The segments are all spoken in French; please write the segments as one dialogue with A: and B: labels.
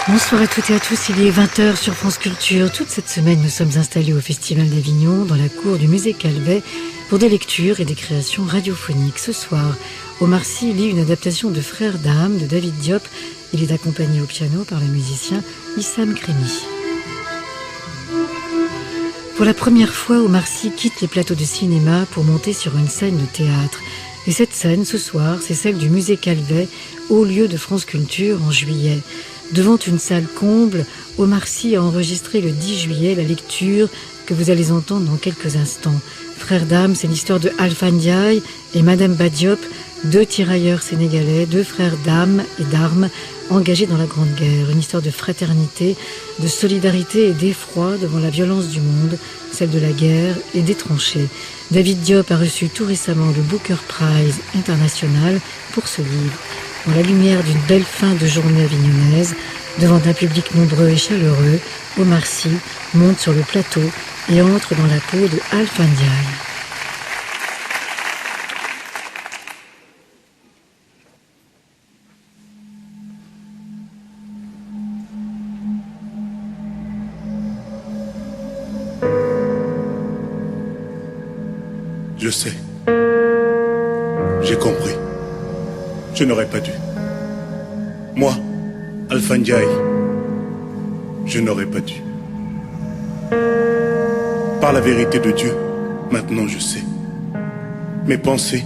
A: Bonsoir à toutes et à tous, il est 20h sur France Culture. Toute cette semaine, nous sommes installés au Festival d'Avignon, dans la cour du musée Calvet, pour des lectures et des créations radiophoniques. Ce soir, Omar Sy lit une adaptation de Frères d'âme de David Diop. Il est accompagné au piano par le musicien Issam Krimi. Pour la première fois, Omar Sy quitte les plateaux de cinéma pour monter sur une scène de théâtre. Et cette scène, ce soir, c'est celle du musée Calvet, haut lieu de France Culture, en juillet. Devant une salle comble, Omar Sy a enregistré le 10 juillet la lecture que vous allez entendre dans quelques instants. Frères d'âme, c'est l'histoire de Alpha Ndiaye et Madame Diop, deux tirailleurs sénégalais, deux frères d'âme et d'armes engagés dans la Grande Guerre. Une histoire de fraternité, de solidarité et d'effroi devant la violence du monde, celle de la guerre et des tranchées. David Diop a reçu tout récemment le Booker Prize international pour ce livre. Dans la lumière d'une belle fin de journée avignonnaise, devant un public nombreux et chaleureux, Omar Sy monte sur le plateau et entre dans la peau de Alpha Ndiaye.
B: Je sais. J'ai compris. Je n'aurais pas dû. Moi, Alpha Ndiaye, je n'aurais pas dû. Par la vérité de Dieu, maintenant je sais. Mes pensées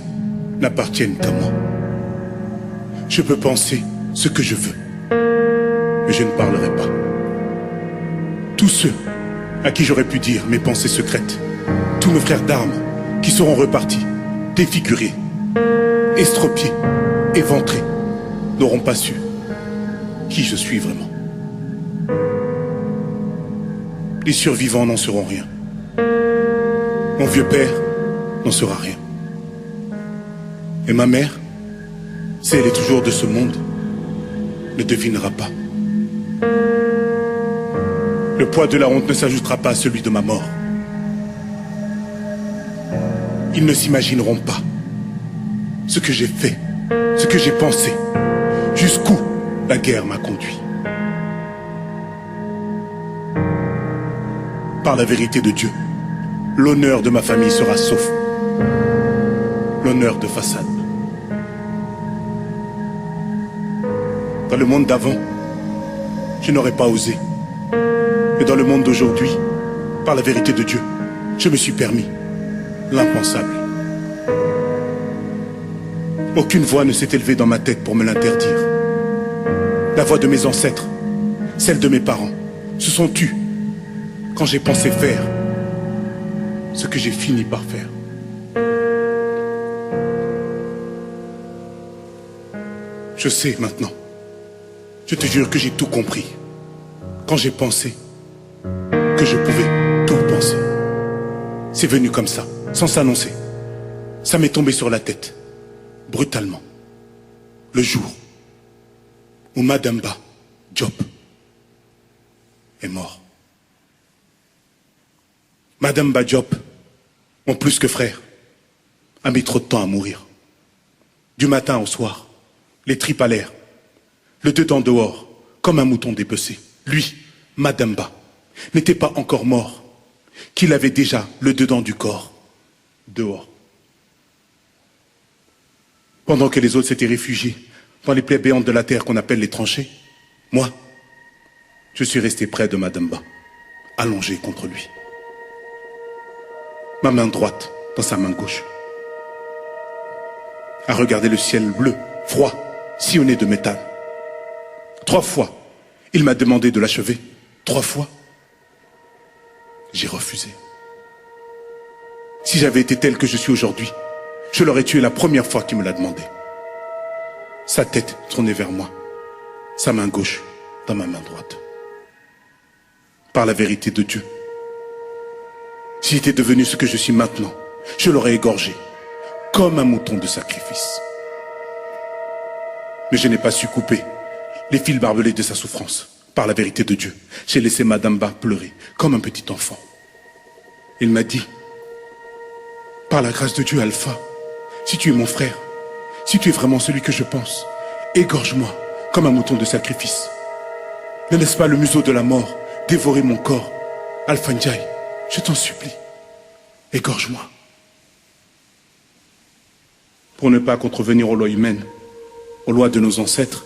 B: n'appartiennent qu'à moi. Je peux penser ce que je veux, mais je ne parlerai pas. Tous ceux à qui j'aurais pu dire mes pensées secrètes, tous nos frères d'armes qui seront repartis, défigurés, estropiés, éventrés, n'auront pas su qui je suis vraiment. Les survivants n'en sauront rien. Mon vieux père n'en saura rien. Et ma mère, si elle est toujours de ce monde, ne devinera pas. Le poids de la honte ne s'ajoutera pas à celui de ma mort. Ils ne s'imagineront pas ce que j'ai fait, ce que j'ai pensé, jusqu'où la guerre m'a conduit. Par la vérité de Dieu, l'honneur de ma famille sera sauf. L'honneur de façade. Dans le monde d'avant, je n'aurais pas osé. Mais dans le monde d'aujourd'hui, par la vérité de Dieu, je me suis permis l'impensable. Aucune voix ne s'est élevée dans ma tête pour me l'interdire. La voix de mes ancêtres, celle de mes parents, se sont tues quand j'ai pensé faire ce que j'ai fini par faire. Je sais maintenant. Je te jure que j'ai tout compris. Quand j'ai pensé que je pouvais tout penser. C'est venu comme ça, sans s'annoncer. Ça m'est tombé sur la tête, brutalement. Le jour où Madame Diop est mort. Madame Diop, mon plus que frère, a mis trop de temps à mourir. Du matin au soir, les tripes à l'air, le dedans dehors, comme un mouton dépecé. Lui, Madame n'était pas encore mort, qu'il avait déjà le dedans du corps dehors. Pendant que les autres s'étaient réfugiés dans les plaies béantes de la terre qu'on appelle les tranchées, moi, je suis resté près de Madame allongé contre lui. Ma main droite dans sa main gauche, à regarder le ciel bleu, froid, sillonné de métal. 3 fois, il m'a demandé de l'achever. 3 fois, j'ai refusé. Si j'avais été tel que je suis aujourd'hui, je l'aurais tué la première fois qu'il me l'a demandé. Sa tête tournée vers moi, sa main gauche dans ma main droite. Par la vérité de Dieu, si j'étais devenu ce que je suis maintenant, je l'aurais égorgé, comme un mouton de sacrifice. Mais je n'ai pas su couper les fils barbelés de sa souffrance. Par la vérité de Dieu, j'ai laissé Madame pleurer comme un petit enfant. Il m'a dit, par la grâce de Dieu, Alpha, si tu es mon frère, si tu es vraiment celui que je pense, égorge-moi comme un mouton de sacrifice. Ne laisse pas le museau de la mort dévorer mon corps. Alpha Ndiaye, je t'en supplie, égorge-moi. Pour ne pas contrevenir aux lois humaines, aux lois de nos ancêtres,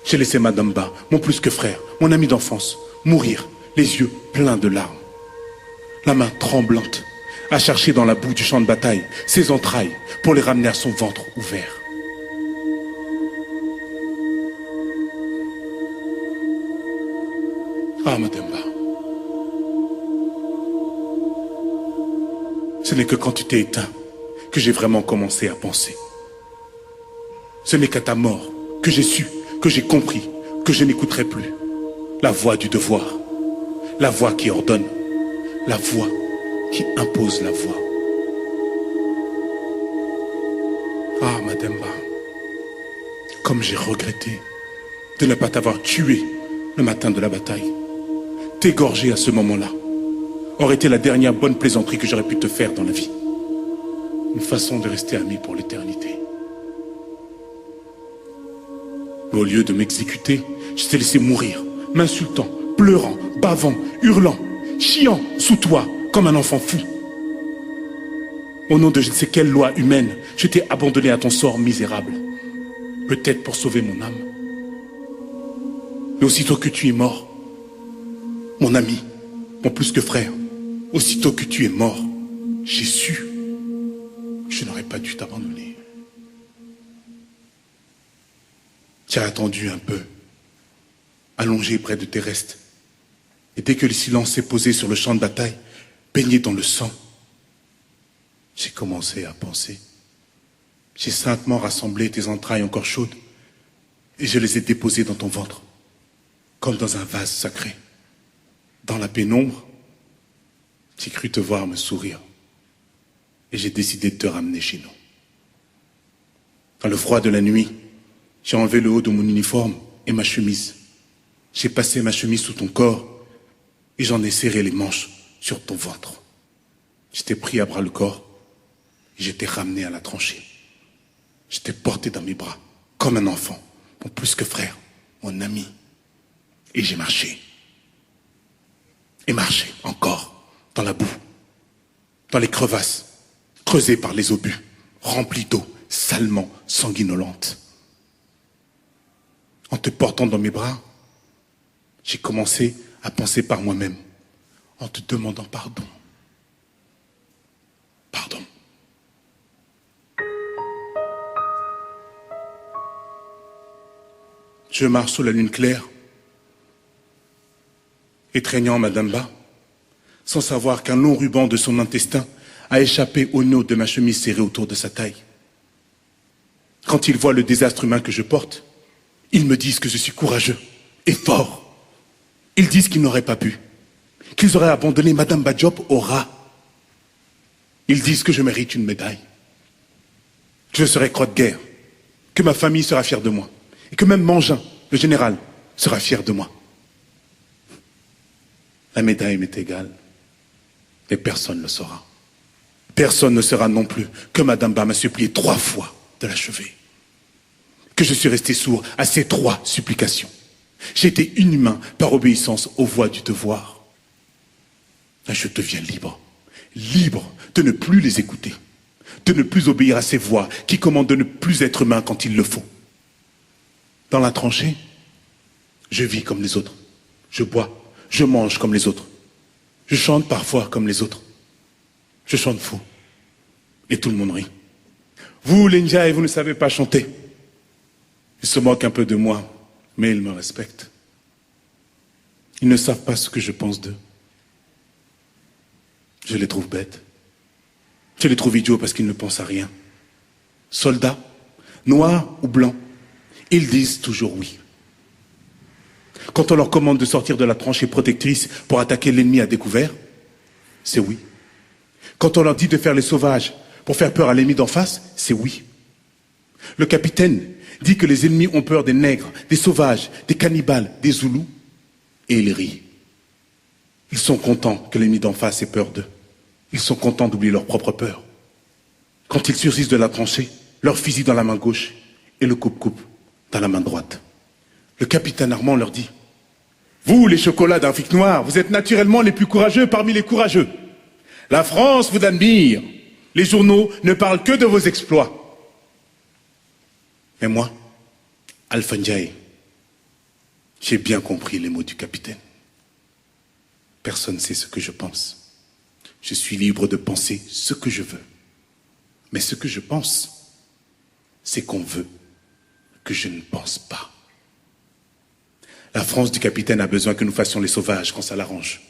B: j'ai laissé Madame Ba, mon plus que frère, mon ami d'enfance, mourir, les yeux pleins de larmes. La main tremblante, à chercher dans la boue du champ de bataille ses entrailles pour les ramener à son ventre ouvert. Ah, Madame Ba, ce n'est que quand tu t'es éteint que j'ai vraiment commencé à penser. Ce n'est qu'à ta mort que j'ai su, que j'ai compris, que je n'écouterai plus la voix du devoir, la voix qui ordonne, la voix qui impose la voix. Ah, Madame Ba, comme j'ai regretté de ne pas t'avoir tué le matin de la bataille. T'égorger à ce moment-là aurait été la dernière bonne plaisanterie que j'aurais pu te faire dans la vie. Une façon de rester amis pour l'éternité. Mais au lieu de m'exécuter, je t'ai laissé mourir, m'insultant, pleurant, bavant, hurlant, chiant sous toi comme un enfant fou. Au nom de je ne sais quelle loi humaine, je t'ai abandonné à ton sort misérable. Peut-être pour sauver mon âme. Mais aussitôt que tu es mort, mon ami, mon plus que frère, aussitôt que tu es mort, j'ai su que je n'aurais pas dû t'abandonner. Tu as attendu un peu, allongé près de tes restes. Et dès que le silence s'est posé sur le champ de bataille, baigné dans le sang, j'ai commencé à penser. J'ai saintement rassemblé tes entrailles encore chaudes et je les ai déposées dans ton ventre, comme dans un vase sacré. Dans la pénombre, j'ai cru te voir me sourire et j'ai décidé de te ramener chez nous. Dans le froid de la nuit, j'ai enlevé le haut de mon uniforme et ma chemise. J'ai passé ma chemise sous ton corps et j'en ai serré les manches sur ton ventre. Je t'ai pris à bras le corps et je t'ai ramené à la tranchée. Je t'ai porté dans mes bras comme un enfant, mon plus que frère, mon ami. Et j'ai marché. Et marché encore dans la boue, dans les crevasses, creusées par les obus, remplies d'eau salement sanguinolente. En te portant dans mes bras, j'ai commencé à penser par moi-même, en te demandant pardon. Pardon. Je marche sous la lune claire, étreignant Madame Ba, sans savoir qu'un long ruban de son intestin a échappé au nœud de ma chemise serrée autour de sa taille. Quand ils voient le désastre humain que je porte, ils me disent que je suis courageux et fort. Ils disent qu'ils n'auraient pas pu, qu'ils auraient abandonné Madame Ba Diop au rat. Ils disent que je mérite une médaille, que je serai croix de guerre, que ma famille sera fière de moi, et que même Mangin, le général, sera fier de moi. La médaille m'est égale, et personne ne le saura. Personne ne saura non plus que Madame Ba m'a supplié 3 fois de l'achever. Que je suis resté sourd à ces 3 supplications. J'ai été inhumain par obéissance aux voix du devoir. Là, je deviens libre. Libre de ne plus les écouter. De ne plus obéir à ces voix qui commandent de ne plus être humain quand il le faut. Dans la tranchée, je vis comme les autres. Je bois, je mange comme les autres. Je chante parfois comme les autres. Je chante faux. Et tout le monde rit. Vous, les Ndiaye, vous ne savez pas chanter. Ils se moquent un peu de moi, mais ils me respectent. Ils ne savent pas ce que je pense d'eux. Je les trouve bêtes. Je les trouve idiots parce qu'ils ne pensent à rien. Soldats, noirs ou blancs, ils disent toujours oui. Quand on leur commande de sortir de la tranchée protectrice pour attaquer l'ennemi à découvert, c'est oui. Quand on leur dit de faire les sauvages pour faire peur à l'ennemi d'en face, c'est oui. Le capitaine dit que les ennemis ont peur des nègres, des sauvages, des cannibales, des zoulous, et ils rient. Ils sont contents que l'ennemi d'en face ait peur d'eux. Ils sont contents d'oublier leur propre peur. Quand ils surgissent de la tranchée, leur fusil dans la main gauche et le coupe-coupe dans la main droite. Le capitaine Armand leur dit, vous, les chocolats d'Afrique noire, vous êtes naturellement les plus courageux parmi les courageux. La France vous admire. Les journaux ne parlent que de vos exploits. Mais moi, Alpha Ndiaye, j'ai bien compris les mots du capitaine. Personne ne sait ce que je pense. Je suis libre de penser ce que je veux. Mais ce que je pense, c'est qu'on veut que je ne pense pas. La France du capitaine a besoin que nous fassions les sauvages quand ça l'arrange.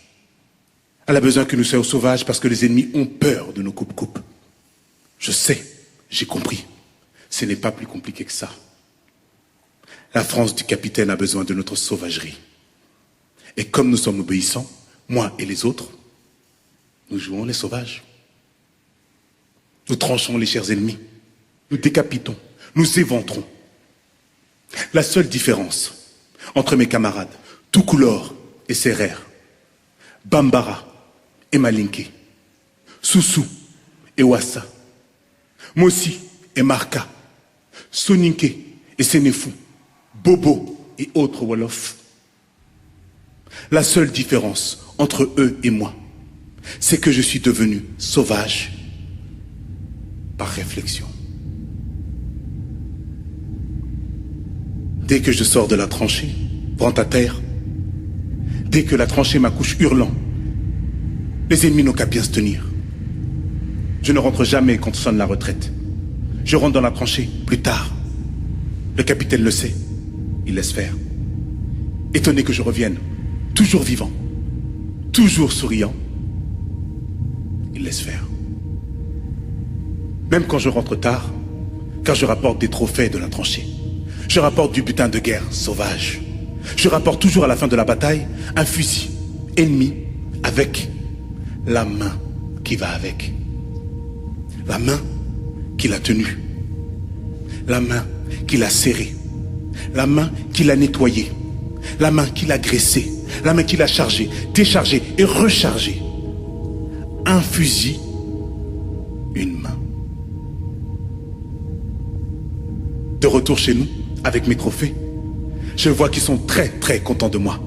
B: Elle a besoin que nous soyons sauvages parce que les ennemis ont peur de nos coupes-coupes. Je sais, j'ai compris. Ce n'est pas plus compliqué que ça. La France du capitaine a besoin de notre sauvagerie. Et comme nous sommes obéissants, moi et les autres, nous jouons les sauvages. Nous tranchons les chers ennemis. Nous décapitons. Nous éventrons. La seule différence entre mes camarades, Toucouleur et Serer, Bambara et Malinké, Soussou et Wassa, Mossi et Marka, Soninké et Sénéfou, Bobo et autres Wolof. La seule différence entre eux et moi, c'est que je suis devenu sauvage par réflexion. Dès que je sors de la tranchée, prends à terre, dès que la tranchée m'accouche hurlant, les ennemis n'ont qu'à bien se tenir. Je ne rentre jamais quand sonne la retraite. Je rentre dans la tranchée plus tard. Le capitaine le sait, il laisse faire. Étonné que je revienne, toujours vivant, toujours souriant, il laisse faire. Même quand je rentre tard, car je rapporte des trophées de la tranchée. Je rapporte du butin de guerre sauvage. Je rapporte toujours à la fin de la bataille un fusil ennemi avec la main qui va avec. La main qui l'a tenu. La main qui l'a serré. La main qui l'a nettoyé. La main qui l'a graissé. La main qui l'a chargé, déchargé et rechargé. Un fusil, une main. De retour chez nous, avec mes trophées, je vois qu'ils sont très très contents de moi.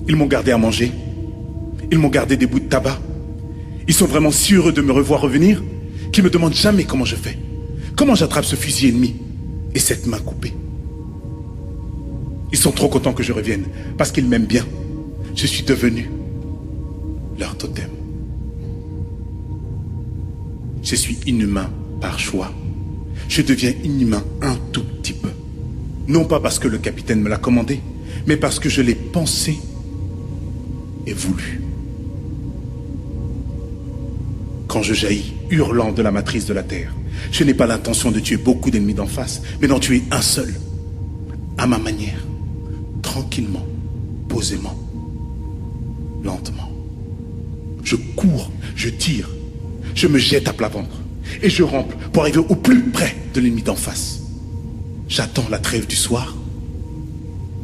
B: Ils m'ont gardé à manger, ils m'ont gardé des bouts de tabac. Ils sont vraiment si heureux de me revoir revenir qu'ils me demandent jamais comment je fais. Comment j'attrape ce fusil ennemi et cette main coupée. Ils sont trop contents que je revienne parce qu'ils m'aiment bien. Je suis devenu leur totem. Je suis inhumain par choix. Je deviens inhumain un tout petit peu. Non pas parce que le capitaine me l'a commandé, mais parce que je l'ai pensé et voulu. Quand je jaillis, hurlant de la matrice de la terre, je n'ai pas l'intention de tuer beaucoup d'ennemis d'en face, mais d'en tuer un seul, à ma manière, tranquillement, posément, lentement. Je cours, je tire, je me jette à plat ventre, et je rampe pour arriver au plus près de l'ennemi d'en face. J'attends la trêve du soir,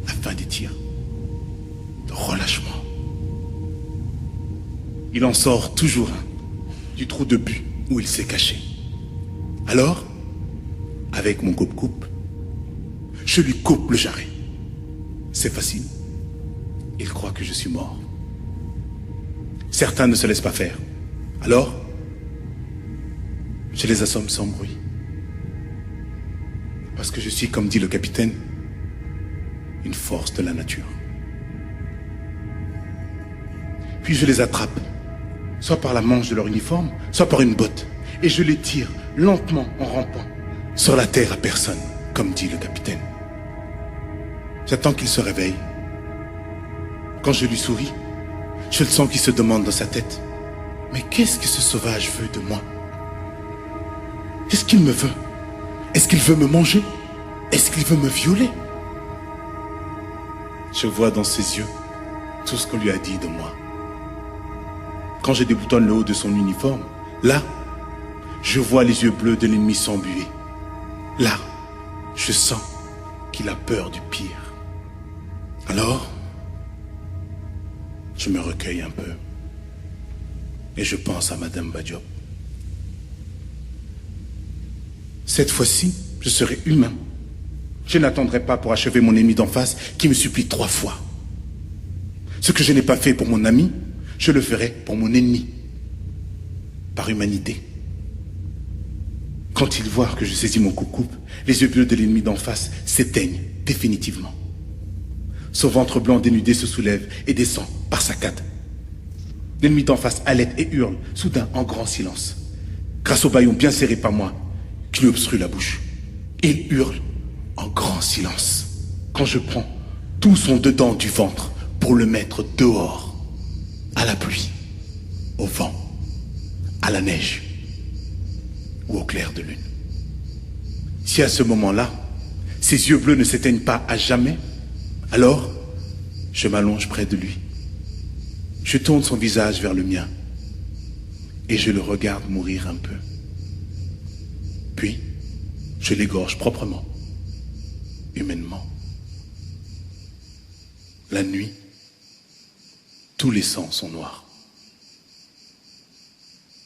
B: la fin des tirs, le relâchement. Il en sort toujours un du trou de but où il s'est caché. Alors, avec mon coupe-coupe, je lui coupe le jarret. C'est facile. Il croit que je suis mort. Certains ne se laissent pas faire. Alors, je les assomme sans bruit. Parce que je suis, comme dit le capitaine, une force de la nature. Puis je les attrape, soit par la manche de leur uniforme, soit par une botte, et je les tire lentement en rampant sur la terre à personne, comme dit le capitaine. J'attends qu'il se réveille. Quand je lui souris, je le sens qu'il se demande dans sa tête, mais qu'est-ce que ce sauvage veut de moi? Qu'est-ce qu'il me veut? Est-ce qu'il veut me manger? Est-ce qu'il veut me violer? Je vois dans ses yeux tout ce qu'on lui a dit de moi. Quand je déboutonne le haut de son uniforme, là, je vois les yeux bleus de l'ennemi s'embuer. Là, je sens qu'il a peur du pire. Alors, je me recueille un peu et je pense à Madame Badiop. Cette fois-ci, je serai humain. Je n'attendrai pas pour achever mon ennemi d'en face qui me supplie 3 fois. Ce que je n'ai pas fait pour mon ami, je le ferai pour mon ennemi. Par humanité. Quand il voit que je saisis mon coupe-coupe, les yeux bleus de l'ennemi d'en face s'éteignent définitivement. Son ventre blanc dénudé se soulève et descend par saccades. L'ennemi d'en face halète et hurle, soudain en grand silence. Grâce au bâillon bien serré par moi, qui lui obstrue la bouche. Il hurle en grand silence. Quand je prends tout son dedans du ventre pour le mettre dehors, à la pluie, au vent, à la neige ou au clair de lune. Si à ce moment-là, ses yeux bleus ne s'éteignent pas à jamais, alors je m'allonge près de lui. Je tourne son visage vers le mien et je le regarde mourir un peu. Puis, je l'égorge proprement, humainement. La nuit, tous les sangs sont noirs.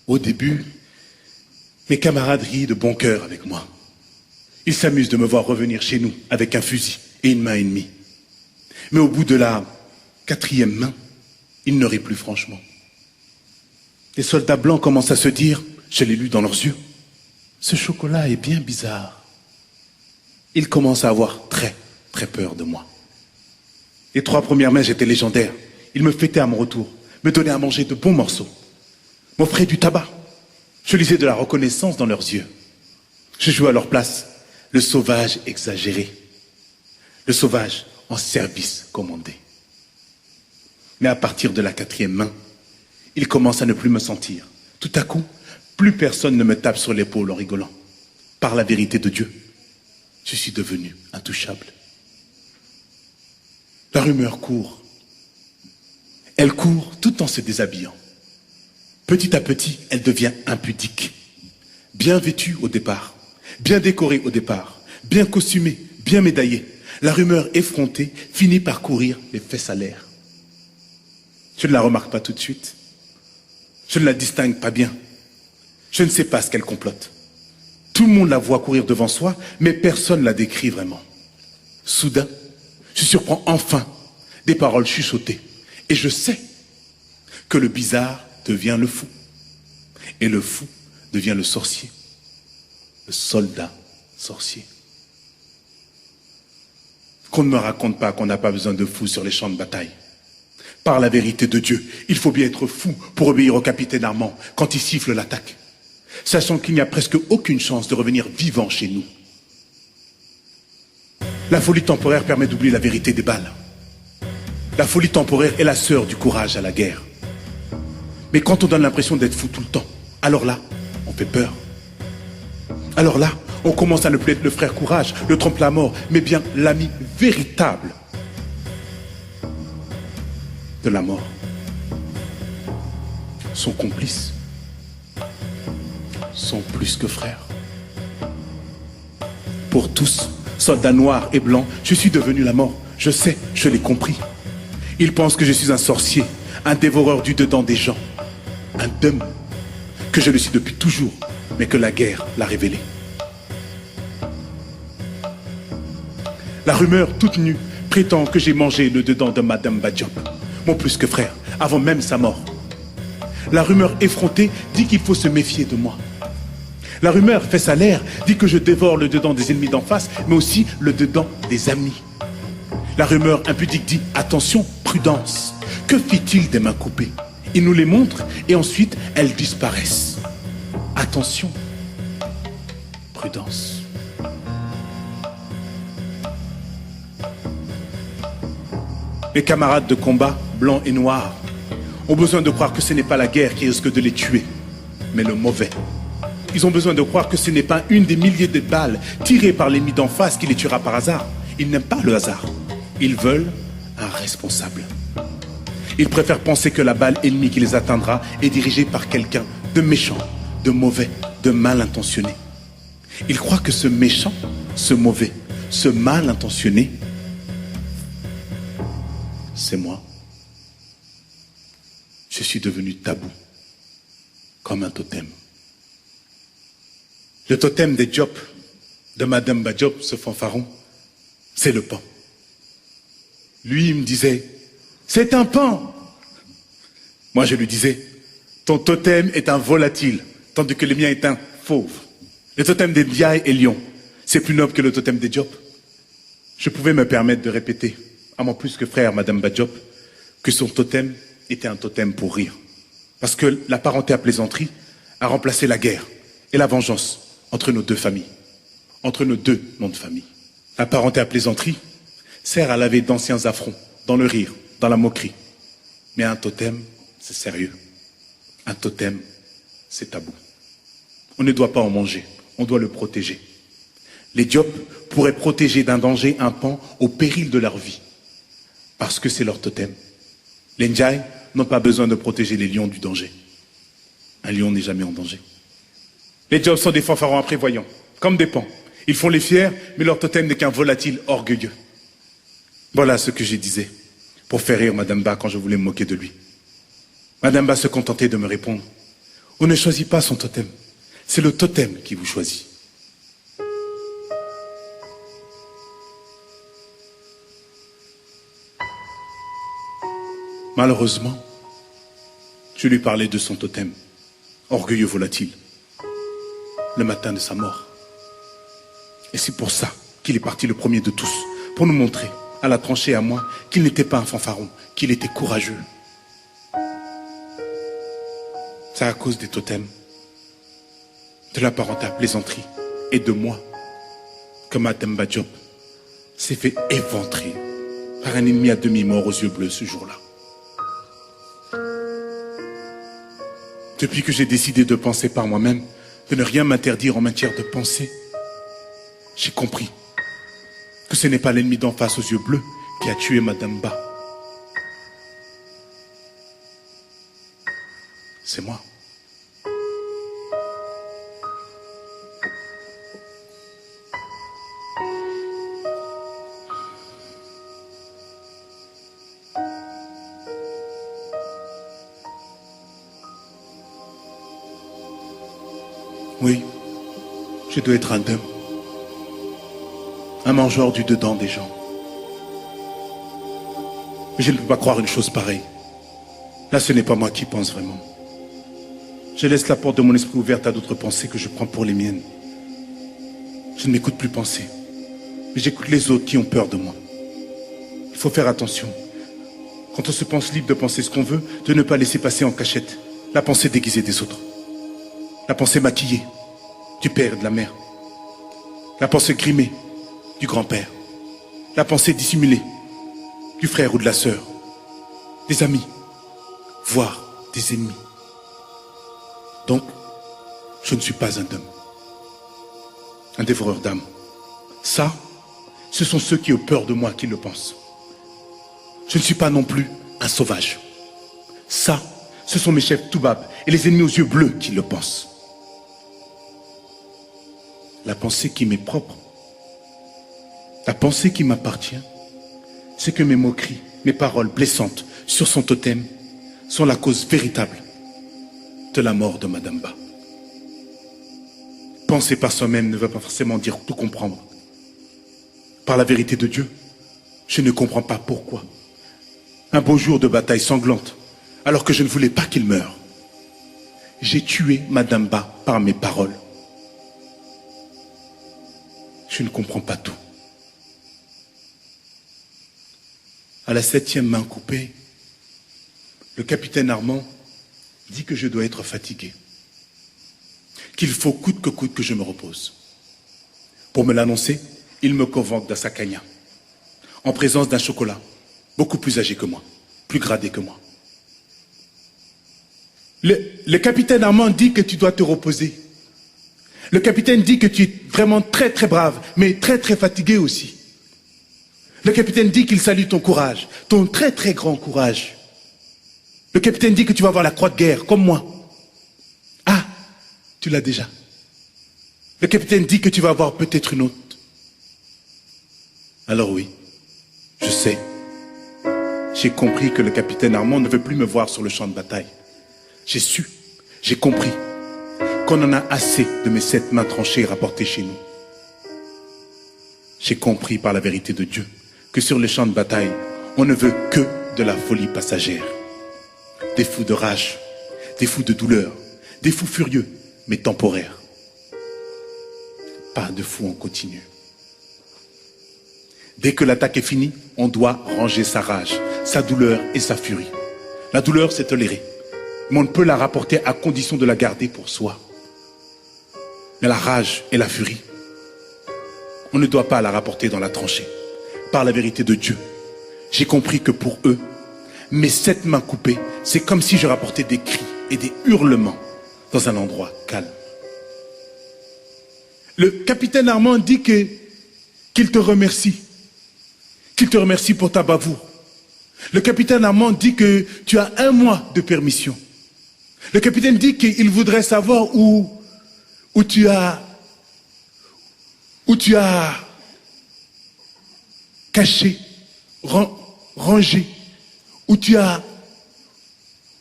B: Au début, mes camarades rient de bon cœur avec moi. Ils s'amusent de me voir revenir chez nous avec un fusil et une main ennemie. Mais au bout de la 4e main, ils ne rient plus franchement. Les soldats blancs commencent à se dire, je l'ai lu dans leurs yeux, ce chocolat est bien bizarre. Ils commencent à avoir très, très peur de moi. Les 3 premières mains, j'étais légendaire. Ils me fêtaient à mon retour, me donnaient à manger de bons morceaux, m'offraient du tabac. Je lisais de la reconnaissance dans leurs yeux. Je jouais à leur place le sauvage exagéré, le sauvage en service commandé. Mais à partir de la 4e main, ils commencent à ne plus me sentir. Tout à coup, plus personne ne me tape sur l'épaule en rigolant. Par la vérité de Dieu, je suis devenu intouchable. La rumeur court. Elle court tout en se déshabillant. Petit à petit, elle devient impudique. Bien vêtue au départ, bien décorée au départ, bien costumée, bien médaillée. La rumeur effrontée finit par courir les fesses à l'air. Je ne la remarque pas tout de suite. Je ne la distingue pas bien. Je ne sais pas ce qu'elle complote. Tout le monde la voit courir devant soi, mais personne ne la décrit vraiment. Soudain, je surprends enfin des paroles chuchotées. Et je sais que le bizarre devient le fou. Et le fou devient le sorcier. Le soldat sorcier. Qu'on ne me raconte pas qu'on n'a pas besoin de fous sur les champs de bataille. Par la vérité de Dieu, il faut bien être fou pour obéir au capitaine Armand quand il siffle l'attaque, sachant qu'il n'y a presque aucune chance de revenir vivant chez nous. La folie temporaire permet d'oublier la vérité des balles. La folie temporaire est la sœur du courage à la guerre. Mais quand on donne l'impression d'être fou tout le temps, alors là, on fait peur. Alors là, on commence à ne plus être le frère courage, le trompe-la-mort, mais bien l'ami véritable de la mort. Son complice. Sont plus que frères. Pour tous, soldats noirs et blancs, je suis devenu la mort. Je sais, je l'ai compris. Ils pensent que je suis un sorcier, un dévoreur du dedans des gens, un dum, que je le suis depuis toujours, mais que la guerre l'a révélé. La rumeur toute nue prétend que j'ai mangé le dedans de Madame Badiop, mon plus que frère, avant même sa mort. La rumeur effrontée dit qu'il faut se méfier de moi. La rumeur fait sa l'air dit que je dévore le dedans des ennemis d'en face, mais aussi le dedans des amis. La rumeur impudique dit attention, prudence. Que fit-il des mains coupées? Il nous les montre et ensuite elles disparaissent. Attention, prudence. Mes camarades de combat, blancs et noirs, ont besoin de croire que ce n'est pas la guerre qui risque de les tuer, mais le mauvais. Ils ont besoin de croire que ce n'est pas une des milliers de balles tirées par l'ennemi d'en face qui les tuera par hasard. Ils n'aiment pas le hasard. Ils veulent un responsable. Ils préfèrent penser que la balle ennemie qui les atteindra est dirigée par quelqu'un de méchant, de mauvais, de mal intentionné. Ils croient que ce méchant, ce mauvais, ce mal intentionné, c'est moi. Je suis devenu tabou, comme un totem. Le totem des Diop, de Madame Badiop, ce fanfaron, c'est le pan. Lui, il me disait, c'est un pan. Moi, je lui disais, ton totem est un volatile, tandis que le mien est un fauve. Le totem des Ndiaye et Lion, c'est plus noble que le totem des Diop. Je pouvais me permettre de répéter, à mon plus que frère, Madame Badiop, que son totem était un totem pour rire. Parce que la parenté à plaisanterie a remplacé la guerre et la vengeance entre nos deux familles, entre nos deux noms de famille. La parenté à plaisanterie sert à laver d'anciens affronts, dans le rire, dans la moquerie. Mais un totem, c'est sérieux. Un totem, c'est tabou. On ne doit pas en manger, on doit le protéger. Les Diop pourraient protéger d'un danger un pan au péril de leur vie, parce que c'est leur totem. Les Ndiaye n'ont pas besoin de protéger les lions du danger. Un lion n'est jamais en danger. Les Diop sont des fanfarons imprévoyants, comme des pans. Ils font les fiers, mais leur totem n'est qu'un volatile orgueilleux. Voilà ce que je disais, pour faire rire Madame Ba quand je voulais me moquer de lui. Madame Ba se contentait de me répondre, on ne choisit pas son totem, c'est le totem qui vous choisit. Malheureusement, je lui parlais de son totem, orgueilleux volatile, le matin de sa mort. Et c'est pour ça qu'il est parti le premier de tous, pour nous montrer, à la tranchée et à moi, qu'il n'était pas un fanfaron, qu'il était courageux. C'est à cause des totems, de la parenté à plaisanterie et de moi, que Madame Badiop s'est fait éventrer par un ennemi à demi-mort aux yeux bleus ce jour-là. Depuis que j'ai décidé de penser par moi-même, de ne rien m'interdire en matière de pensée, j'ai compris que ce n'est pas l'ennemi d'en face aux yeux bleus qui a tué Madame Ba. C'est moi. Oui, je dois être un homme, un mangeur du dedans des gens. Mais je ne peux pas croire une chose pareille. Là, ce n'est pas moi qui pense vraiment. Je laisse la porte de mon esprit ouverte à d'autres pensées que je prends pour les miennes. Je ne m'écoute plus penser, mais j'écoute les autres qui ont peur de moi. Il faut faire attention, quand on se pense libre de penser ce qu'on veut, de ne pas laisser passer en cachette la pensée déguisée des autres. La pensée maquillée du père et de la mère. La pensée grimée du grand-père. La pensée dissimulée du frère ou de la sœur. Des amis, voire des ennemis. Donc, je ne suis pas un homme. Un dévoreur d'âme. Ça, ce sont ceux qui ont peur de moi qui le pensent. Je ne suis pas non plus un sauvage. Ça, ce sont mes chefs Toubab et les ennemis aux yeux bleus qui le pensent. La pensée qui m'est propre, la pensée qui m'appartient, c'est que mes moqueries, mes paroles blessantes sur son totem sont la cause véritable de la mort de Madame Ba. Penser par soi-même ne veut pas forcément dire tout comprendre. Par la vérité de Dieu, je ne comprends pas pourquoi. Un beau jour de bataille sanglante, alors que je ne voulais pas qu'il meure, j'ai tué Madame Ba par mes paroles. Je ne comprends pas tout. À la 7e main coupée, le capitaine Armand dit que je dois être fatigué, qu'il faut coûte que je me repose. Pour me l'annoncer, il me convoque dans sa cagna, en présence d'un chocolat, beaucoup plus âgé que moi, plus gradé que moi. Le capitaine Armand dit que tu dois te reposer. Le capitaine dit que tu es vraiment très très brave, mais très très fatigué aussi. Le capitaine dit qu'il salue ton courage, ton très très grand courage. Le capitaine dit que tu vas avoir la croix de guerre, comme moi. Ah, tu l'as déjà. Le capitaine dit que tu vas avoir peut-être une autre. Alors oui, je sais. J'ai compris que le capitaine Armand ne veut plus me voir sur le champ de bataille. J'ai su, j'ai compris qu'on en a assez de mes 7 mains tranchées rapportées chez nous. J'ai compris par la vérité de Dieu que sur les champs de bataille, on ne veut que de la folie passagère. Des fous de rage, des fous de douleur, des fous furieux, mais temporaires. Pas de fous en continu. Dès que l'attaque est finie, on doit ranger sa rage, sa douleur et sa furie. La douleur, c'est toléré, mais on ne peut la rapporter à condition de la garder pour soi. Mais la rage et la furie, on ne doit pas la rapporter dans la tranchée. Par la vérité de Dieu, j'ai compris que pour eux, mes 7 mains coupées, c'est comme si je rapportais des cris et des hurlements dans un endroit calme. Le capitaine Armand dit qu'il te remercie. Qu'il te remercie pour ta bravoure. Le capitaine Armand dit que tu as 1 mois de permission. Le capitaine dit qu'il voudrait savoir où tu as caché, rangé,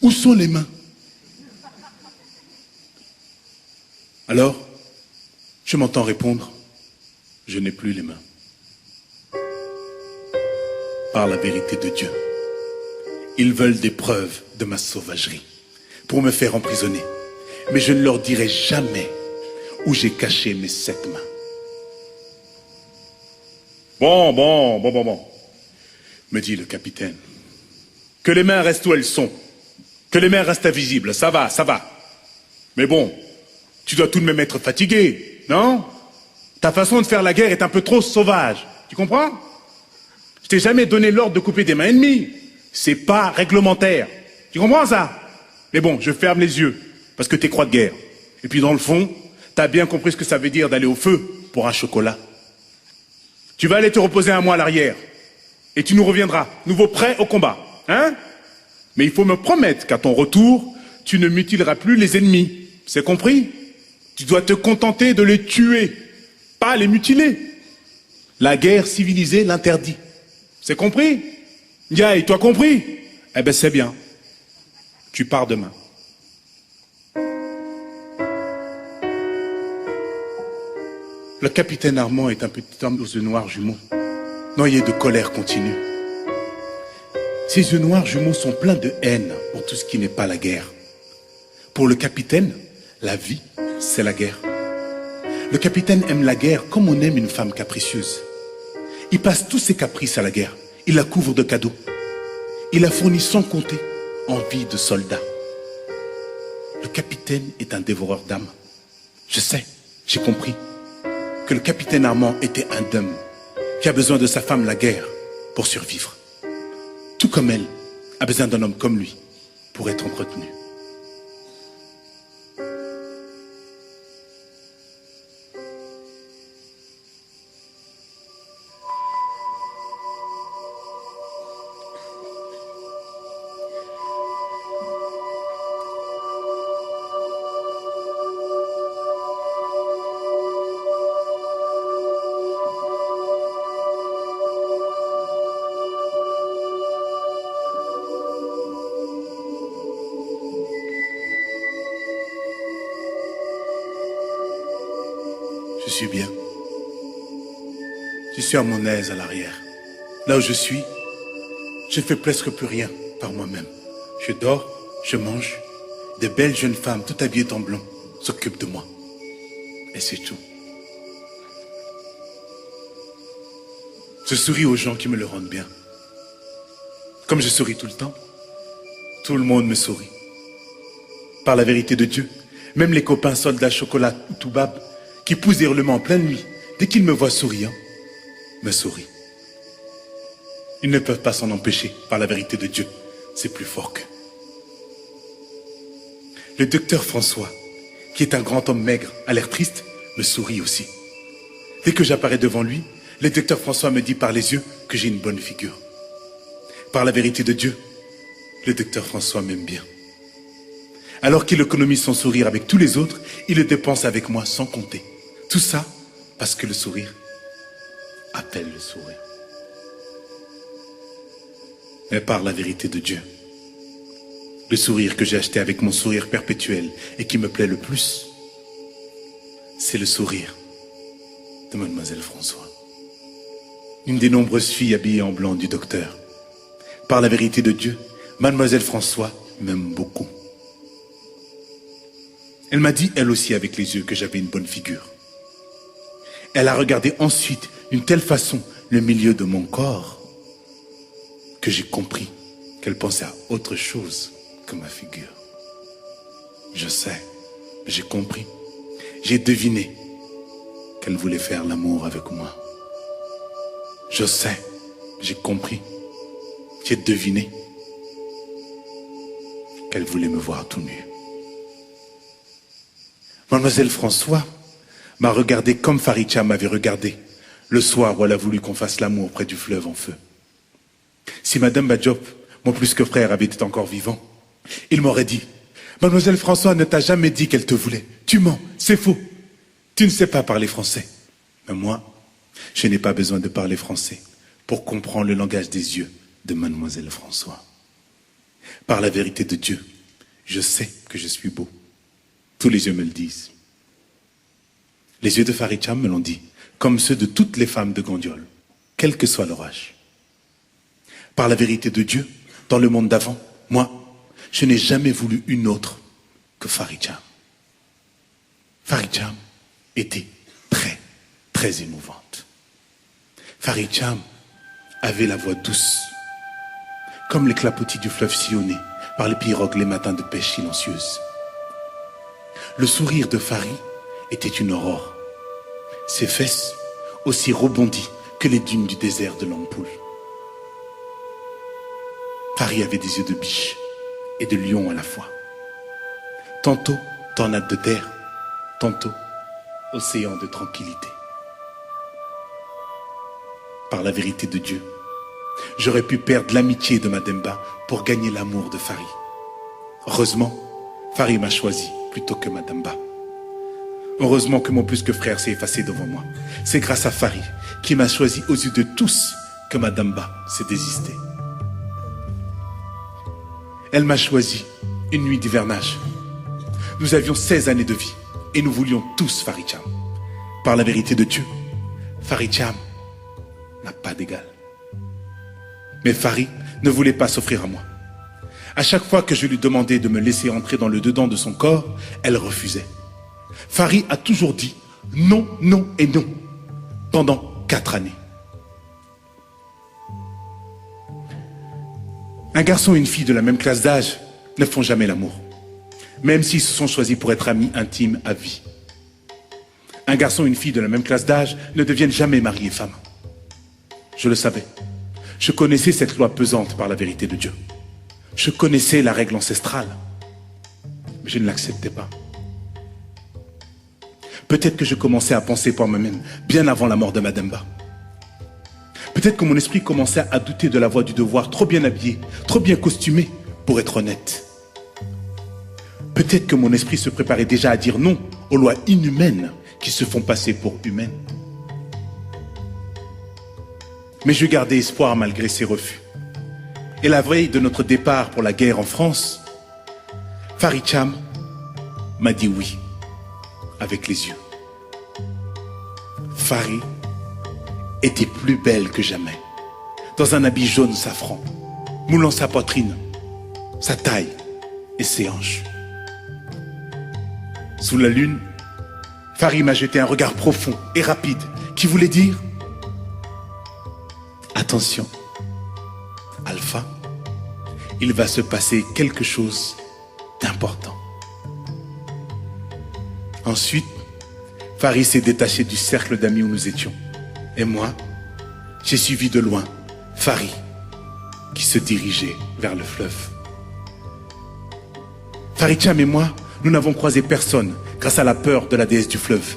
B: où sont les mains? Alors, je m'entends répondre, je n'ai plus les mains. Par la vérité de Dieu, ils veulent des preuves de ma sauvagerie pour me faire emprisonner. Mais je ne leur dirai jamais où j'ai caché mes 7 mains. Bon, me dit le capitaine. Que les mains restent où elles sont. Que les mains restent invisibles, ça va. Mais bon, tu dois tout de même être fatigué, non? Ta façon de faire la guerre est un peu trop sauvage, tu comprends? Je t'ai jamais donné l'ordre de couper des mains ennemies. C'est pas réglementaire. Tu comprends ça? Mais bon, je ferme les yeux, parce que t'es croix de guerre. Et puis dans le fond, t'as bien compris ce que ça veut dire d'aller au feu pour un chocolat. Tu vas aller te reposer 1 mois à l'arrière. Et tu nous reviendras, nouveau prêt au combat. Hein? Mais il faut me promettre qu'à ton retour, tu ne mutileras plus les ennemis. C'est compris? Tu dois te contenter de les tuer, pas les mutiler. La guerre civilisée l'interdit. C'est compris? Ndiaye, tu as compris? Eh ben c'est bien. Tu pars demain. Le capitaine Armand est un petit homme aux yeux noirs jumeaux, noyé de colère continue. Ses yeux noirs jumeaux sont pleins de haine pour tout ce qui n'est pas la guerre. Pour le capitaine, la vie, c'est la guerre. Le capitaine aime la guerre comme on aime une femme capricieuse. Il passe tous ses caprices à la guerre. Il la couvre de cadeaux. Il la fournit sans compter en vie de soldat. Le capitaine est un dévoreur d'âmes. Je sais, j'ai compris que le capitaine Armand était un homme qui a besoin de sa femme la guerre pour survivre. Tout comme elle a besoin d'un homme comme lui pour être entretenu. Je suis bien. Je suis à mon aise à l'arrière. Là où je suis, je ne fais presque plus rien par moi-même. Je dors, je mange. De belles jeunes femmes, toutes habillées en blanc, s'occupent de moi. Et c'est tout. Je souris aux gens qui me le rendent bien. Comme je souris tout le temps, tout le monde me sourit. Par la vérité de Dieu, même les copains soldats chocolat ou toubab qui poussent des hurlements en pleine nuit, dès qu'ils me voient souriant, me sourient. Ils ne peuvent pas s'en empêcher, par la vérité de Dieu. C'est plus fort qu'eux. Le docteur François, qui est un grand homme maigre, à l'air triste, me sourit aussi. Dès que j'apparais devant lui, le docteur François me dit par les yeux que j'ai une bonne figure. Par la vérité de Dieu, le docteur François m'aime bien. Alors qu'il économise son sourire avec tous les autres, il le dépense avec moi sans compter. Tout ça parce que le sourire appelle le sourire. Mais par la vérité de Dieu, le sourire que j'ai acheté avec mon sourire perpétuel et qui me plaît le plus, c'est le sourire de Mademoiselle François. une des nombreuses filles habillées en blanc du docteur. Par la vérité de Dieu, Mademoiselle François m'aime beaucoup. Elle m'a dit, elle aussi avec les yeux, que j'avais une bonne figure. Elle a regardé ensuite d'une telle façon le milieu de mon corps que j'ai compris qu'elle pensait à autre chose que ma figure. Je sais, j'ai compris, j'ai deviné qu'elle voulait faire l'amour avec moi. Je sais, j'ai compris, j'ai deviné qu'elle voulait me voir tout nu. Mademoiselle François m'a regardé comme Faricha m'avait regardé le soir où elle a voulu qu'on fasse l'amour près du fleuve en feu. Si Madame Badiop, mon plus que frère, avait été encore vivant, il m'aurait dit, Mademoiselle François ne t'a jamais dit qu'elle te voulait. Tu mens, c'est faux. Tu ne sais pas parler français. Mais moi, je n'ai pas besoin de parler français pour comprendre le langage des yeux de Mademoiselle François. Par la vérité de Dieu, je sais que je suis beau. Tous les yeux me le disent. Les yeux de Faricha me l'ont dit, comme ceux de toutes les femmes de Gandiol, quel que soit leur âge. Par la vérité de Dieu, dans le monde d'avant, moi, je n'ai jamais voulu une autre que Faricha. Faricha était très, très émouvante. Faricha avait la voix douce, comme les clapotis du fleuve sillonnés par les pirogues les matins de pêche silencieuses. Le sourire de Fari était une aurore. Ses fesses aussi rebondies que les dunes du désert de l'Ampoule. Fari avait des yeux de biche et de lion à la fois. Tantôt tornade de terre, tantôt océan de tranquillité. Par la vérité de Dieu, j'aurais pu perdre l'amitié de Mademba pour gagner l'amour de Fari. Heureusement, Fari m'a choisi plutôt que Mademba. Heureusement que mon plus que frère s'est effacé devant moi. C'est grâce à Fari qui m'a choisi aux yeux de tous que Mademba s'est désistée. Elle m'a choisi une nuit d'hivernage. Nous avions 16 années de vie et nous voulions tous Faricham. Par la vérité de Dieu, Faricham n'a pas d'égal. Mais Fari ne voulait pas s'offrir à moi. À chaque fois que je lui demandais de me laisser entrer dans le dedans de son corps, elle refusait. Fari a toujours dit non, non et non pendant 4 années. Un garçon et une fille de la même classe d'âge ne font jamais l'amour, même s'ils se sont choisis pour être amis intimes à vie. Un garçon et une fille de la même classe d'âge ne deviennent jamais mari et femme. Je le savais. Je connaissais cette loi pesante par la vérité de Dieu. Je connaissais la règle ancestrale, mais je ne l'acceptais pas. Peut-être que je commençais à penser par moi-même bien avant la mort de Mademba. Peut-être que mon esprit commençait à douter de la voie du devoir, trop bien habillé, trop bien costumé pour être honnête. Peut-être que mon esprit se préparait déjà à dire non aux lois inhumaines qui se font passer pour humaines. Mais je gardais espoir malgré ces refus. Et la veille de notre départ pour la guerre en France, Faricham m'a dit oui, avec les yeux. Fari était plus belle que jamais, dans un habit jaune safran, moulant sa poitrine, sa taille et ses hanches. Sous la lune, Fari m'a jeté un regard profond et rapide qui voulait dire « Attention, Alpha, il va se passer quelque chose d'important. » Ensuite, Fari s'est détaché du cercle d'amis où nous étions. Et moi, j'ai suivi de loin Fari, qui se dirigeait vers le fleuve. Faricham et moi, nous n'avons croisé personne grâce à la peur de la déesse du fleuve.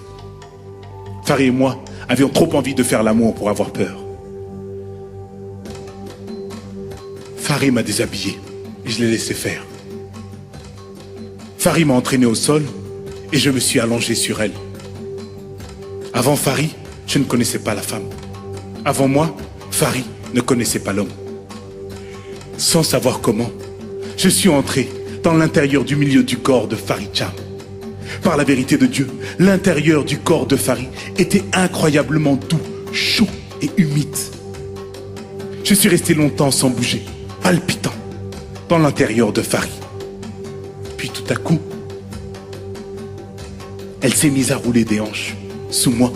B: Fari et moi avions trop envie de faire l'amour pour avoir peur. Fari m'a déshabillé et je l'ai laissé faire. Fari m'a entraîné au sol et je me suis allongé sur elle. Avant Fari, je ne connaissais pas la femme. Avant moi, Fari ne connaissait pas l'homme. Sans savoir comment, je suis entré dans l'intérieur du milieu du corps de Faricham. Par la vérité de Dieu, l'intérieur du corps de Fari était incroyablement doux, chaud et humide. Je suis resté longtemps sans bouger, palpitant, dans l'intérieur de Farid. Puis tout à coup, elle s'est mise à rouler des hanches sous moi.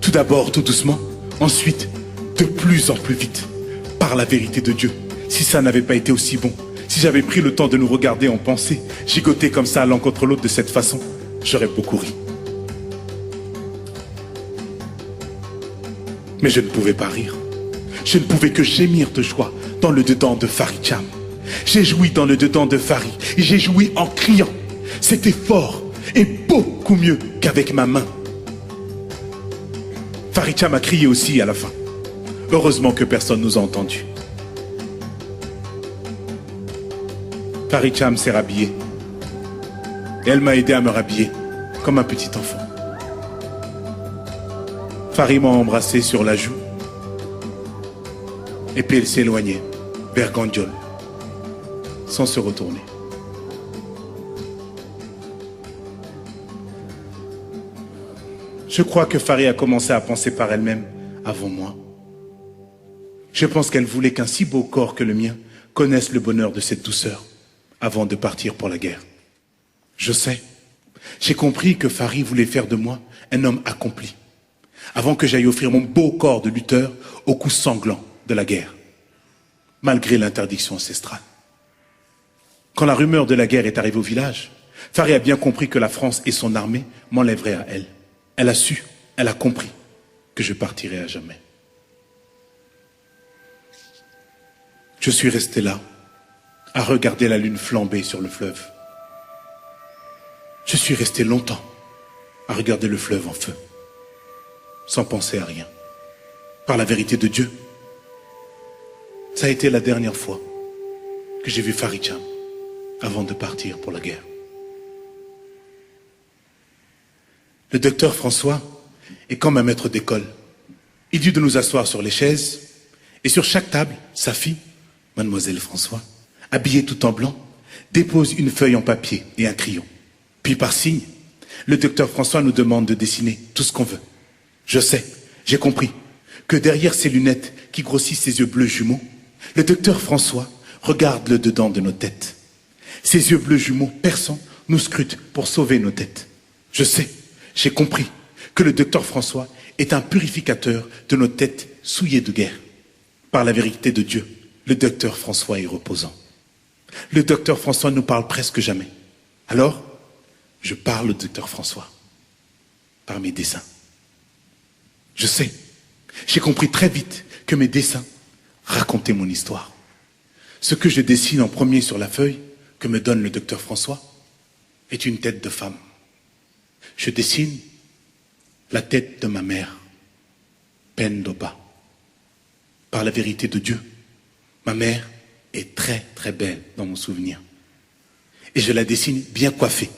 B: Tout d'abord, tout doucement, ensuite, de plus en plus vite. Par la vérité de Dieu, si ça n'avait pas été aussi bon, si j'avais pris le temps de nous regarder en pensée, gigoter comme ça l'un contre l'autre de cette façon, j'aurais beaucoup ri. Mais je ne pouvais pas rire. Je ne pouvais que gémir de joie dans le dedans de Farid Cham. J'ai joui dans le dedans de Farid et j'ai joui en criant. C'était fort et beaucoup mieux qu'avec ma main. Farid Cham a crié aussi à la fin. Heureusement que personne nous a entendus. Farid Cham s'est rhabillée. Et elle m'a aidé à me rhabiller comme un petit enfant. Farid m'a embrassé sur la joue. Et puis elle s'est éloignée vers Gandiol, sans se retourner. Je crois que Farid a commencé à penser par elle-même avant moi. Je pense qu'elle voulait qu'un si beau corps que le mien connaisse le bonheur de cette douceur avant de partir pour la guerre. Je sais, j'ai compris que Farid voulait faire de moi un homme accompli, avant que j'aille offrir mon beau corps de lutteur aux coups sanglants de la guerre, malgré l'interdiction ancestrale. Quand la rumeur de la guerre est arrivée au village, Farid a bien compris que la France et son armée m'enlèveraient à elle. Elle a su, elle a compris que je partirais à jamais. Je suis resté là, à regarder la lune flamber sur le fleuve. Je suis resté longtemps à regarder le fleuve en feu, sans penser à rien. Par la vérité de Dieu, ça a été la dernière fois que j'ai vu Farid Cham avant de partir pour la guerre. Le docteur François est comme un maître d'école. Il dit de nous asseoir sur les chaises et sur chaque table, sa fille, Mademoiselle François, habillée tout en blanc, dépose une feuille en papier et un crayon. Puis par signe, le docteur François nous demande de dessiner tout ce qu'on veut. Je sais, j'ai compris que derrière ces lunettes qui grossissent ses yeux bleus jumeaux, le docteur François regarde le dedans de nos têtes. Ses yeux bleus jumeaux perçants nous scrutent pour sauver nos têtes. Je sais, j'ai compris que le docteur François est un purificateur de nos têtes souillées de guerre. Par la vérité de Dieu, le docteur François est reposant. Le docteur François ne parle presque jamais. Alors, je parle au docteur François par mes dessins. Je sais, j'ai compris très vite que mes dessins racontaient mon histoire. Ce que je dessine en premier sur la feuille que me donne le docteur François est une tête de femme. Je dessine la tête de ma mère, Pendoba. Par la vérité de Dieu, ma mère est très très belle dans mon souvenir. Et je la dessine bien coiffée,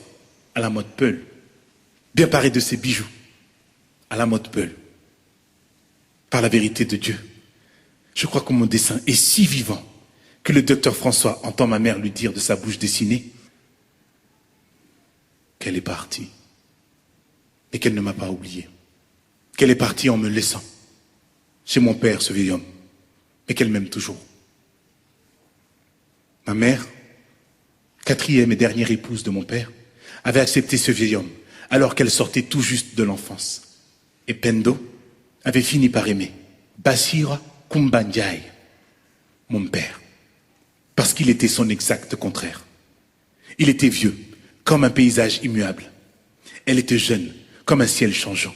B: à la mode Peul, bien parée de ses bijoux, à la mode Peul. Par la vérité de Dieu, je crois que mon dessin est si vivant que le docteur François entend ma mère lui dire de sa bouche dessinée qu'elle est partie et qu'elle ne m'a pas oublié, qu'elle est partie en me laissant chez mon père, ce vieil homme, mais qu'elle m'aime toujours. Ma mère, quatrième et dernière épouse de mon père, avait accepté ce vieil homme alors qu'elle sortait tout juste de l'enfance. Et Pendo avait fini par aimer Basira Kumbanjai, mon père, parce qu'il était son exact contraire. Il était vieux, comme un paysage immuable. Elle était jeune, comme un ciel changeant.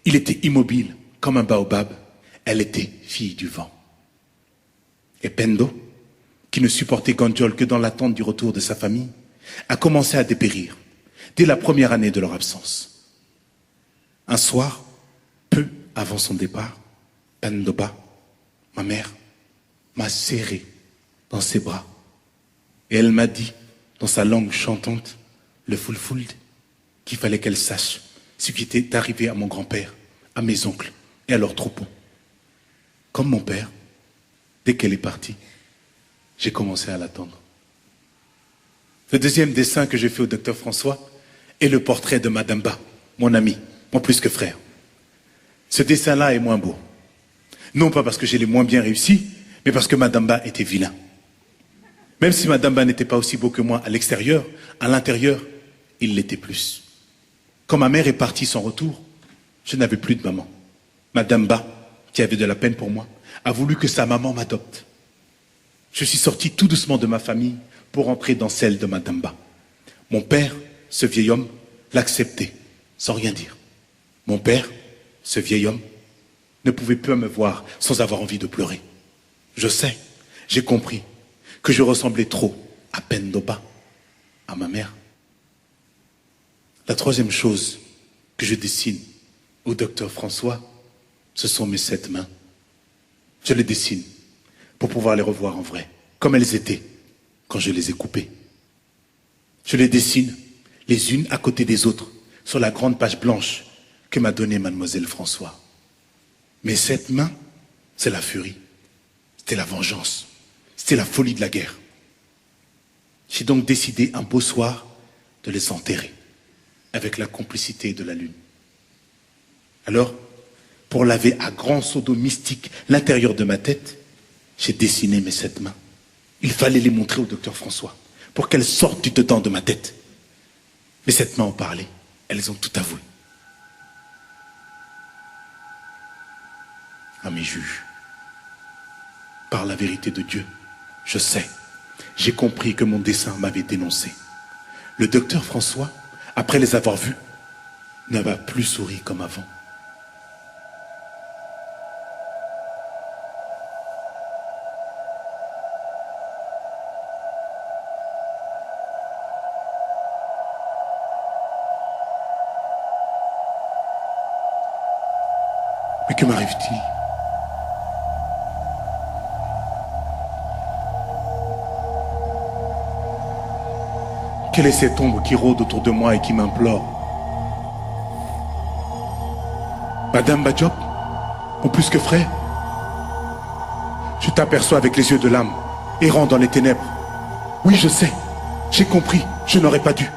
B: Il était immobile, comme un baobab. Elle était fille du vent. Et Pendo, qui ne supportait Gandiol que dans l'attente du retour de sa famille, a commencé à dépérir dès la première année de leur absence. Un soir, peu avant son départ, Pendoba, ma mère, m'a serré dans ses bras et elle m'a dit, dans sa langue chantante, le fulfuld, qu'il fallait qu'elle sache ce qui était arrivé à mon grand-père, à mes oncles et à leurs troupeaux. Comme mon père, dès qu'elle est partie, j'ai commencé à l'attendre. Le deuxième dessin que j'ai fait au docteur François est le portrait de Madame Ba, mon ami, mon plus que frère. Ce dessin-là est moins beau. Non pas parce que j'ai les moins bien réussi, mais parce que Madame Ba était vilain. Même si Madame Ba n'était pas aussi beau que moi à l'extérieur, à l'intérieur, il l'était plus. Quand ma mère est partie sans retour, je n'avais plus de maman. Madame Ba, qui avait de la peine pour moi, a voulu que sa maman m'adopte. Je suis sorti tout doucement de ma famille pour entrer dans celle de Madame Ba. Mon père, ce vieil homme, l'acceptait, sans rien dire. Mon père, ce vieil homme, ne pouvait plus me voir sans avoir envie de pleurer. Je sais, j'ai compris que je ressemblais trop à Pendoba, à ma mère. La troisième chose que je dessine au docteur François, ce sont mes 7 mains. Je les dessine pour pouvoir les revoir en vrai, comme elles étaient quand je les ai coupées. Je les dessine les unes à côté des autres sur la grande page blanche que m'a donnée mademoiselle François. Mes 7 mains, c'est la furie, c'était la vengeance, c'était la folie de la guerre. J'ai donc décidé un beau soir de les enterrer avec la complicité de la lune. Alors, pour laver à grands seaux d'eau mystique l'intérieur de ma tête, j'ai dessiné mes 7 mains. Il fallait les montrer au docteur François pour qu'elles sortent du dedans de ma tête. Mes 7 mains ont parlé, elles ont tout avoué. À mes juges, par la vérité de Dieu, je sais, j'ai compris que mon dessin m'avait dénoncé. Le docteur François, après les avoir vus, ne m'a plus souri comme avant. Mais que m'arrive-t-il ? Quelle est cette ombre qui rôde autour de moi et qui m'implore? Madame Badiop, mon plus que frère, je t'aperçois avec les yeux de l'âme, errant dans les ténèbres. Oui, je sais, j'ai compris, je n'aurais pas dû.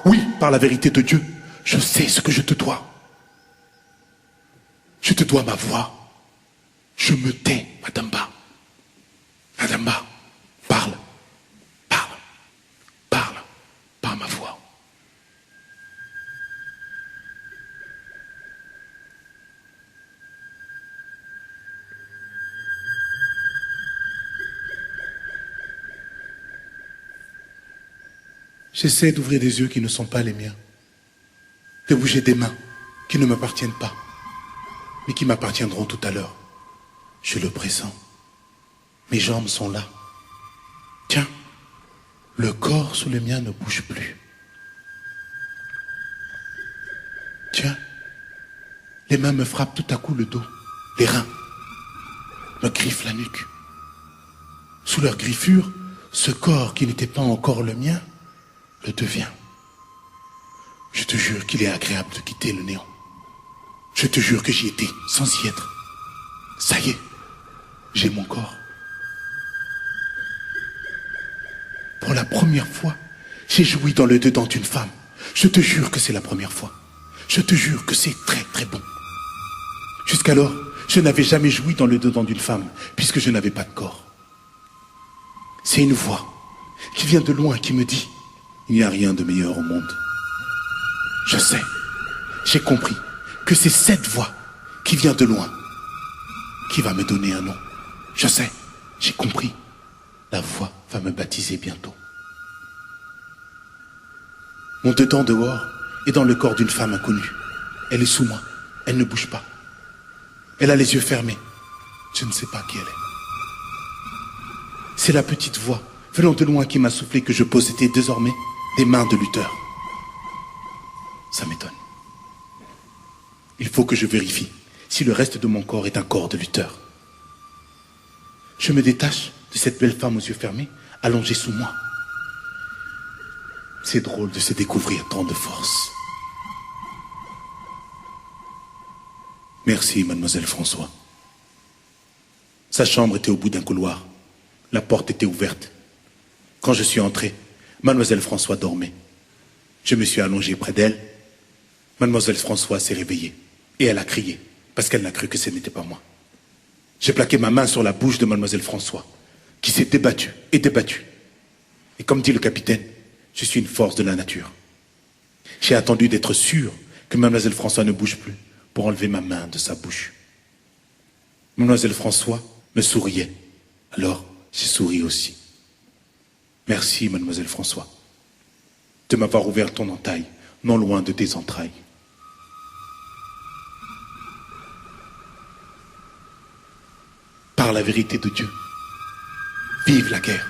B: Oui, par la vérité de Dieu, je sais ce que je te dois. Je te dois ma voix. Je me tais, Madame Ba. Madame Ba, parle, parle, parle, par ma voix. J'essaie d'ouvrir des yeux qui ne sont pas les miens, de bouger des mains qui ne m'appartiennent pas, mais qui m'appartiendront tout à l'heure. Je le pressens. Mes jambes sont là. Tiens, le corps sous le mien ne bouge plus. Tiens, les mains me frappent tout à coup le dos, les reins, me griffent la nuque. Sous leur griffure, ce corps qui n'était pas encore le mien, le devient. Je te jure qu'il est agréable de quitter le néant. Je te jure que j'y étais, sans y être. Ça y est, j'ai mon corps. Pour la première fois, j'ai joui dans le dedans d'une femme. Je te jure que c'est la première fois. Je te jure que c'est très très bon. Jusqu'alors, je n'avais jamais joui dans le dedans d'une femme, puisque je n'avais pas de corps. C'est une voix qui vient de loin qui me dit: il n'y a rien de meilleur au monde. Je sais, j'ai compris que c'est cette voix qui vient de loin qui va me donner un nom. Je sais, j'ai compris. La voix va me baptiser bientôt. Mon dedans dehors est dans le corps d'une femme inconnue. Elle est sous moi, elle ne bouge pas. Elle a les yeux fermés. Je ne sais pas qui elle est. C'est la petite voix venant de loin qui m'a soufflé que je possédais désormais des mains de lutteur. Ça m'étonne. Il faut que je vérifie si le reste de mon corps est un corps de lutteur. Je me détache de cette belle femme aux yeux fermés, allongée sous moi. C'est drôle de se découvrir tant de force. Merci, mademoiselle François. Sa chambre était au bout d'un couloir. La porte était ouverte. Quand je suis entré, mademoiselle François dormait. Je me suis allongé près d'elle. Mademoiselle François s'est réveillée et elle a crié parce qu'elle n'a cru que ce n'était pas moi. J'ai plaqué ma main sur la bouche de mademoiselle François, qui s'est débattue et débattue. Et comme dit le capitaine, je suis une force de la nature. J'ai attendu d'être sûr que mademoiselle François ne bouge plus pour enlever ma main de sa bouche. Mademoiselle François me souriait, alors j'ai souri aussi. Merci, mademoiselle François, de m'avoir ouvert ton entaille, non loin de tes entrailles. Par la vérité de Dieu, vive la guerre.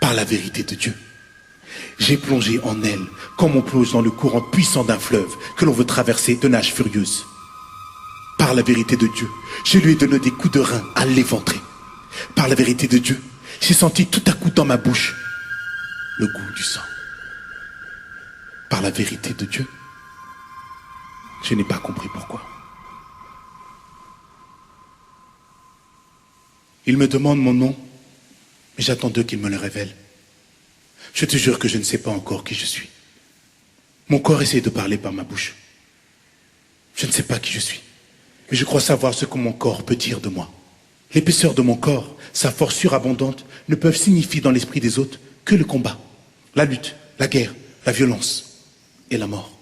B: Par la vérité de Dieu, j'ai plongé en elle comme on plonge dans le courant puissant d'un fleuve que l'on veut traverser de nage furieuse. Par la vérité de Dieu, je lui ai donné des coups de rein à l'éventrer. Par la vérité de Dieu, j'ai senti tout à coup dans ma bouche le goût du sang. Par la vérité de Dieu, je n'ai pas compris pourquoi. Il me demande mon nom, mais j'attends d'eux qu'ils me le révèlent. Je te jure que je ne sais pas encore qui je suis. Mon corps essaie de parler par ma bouche. Je ne sais pas qui je suis, mais je crois savoir ce que mon corps peut dire de moi. L'épaisseur de mon corps, sa force surabondante, ne peuvent signifier dans l'esprit des autres que le combat, la lutte, la guerre, la violence et la mort.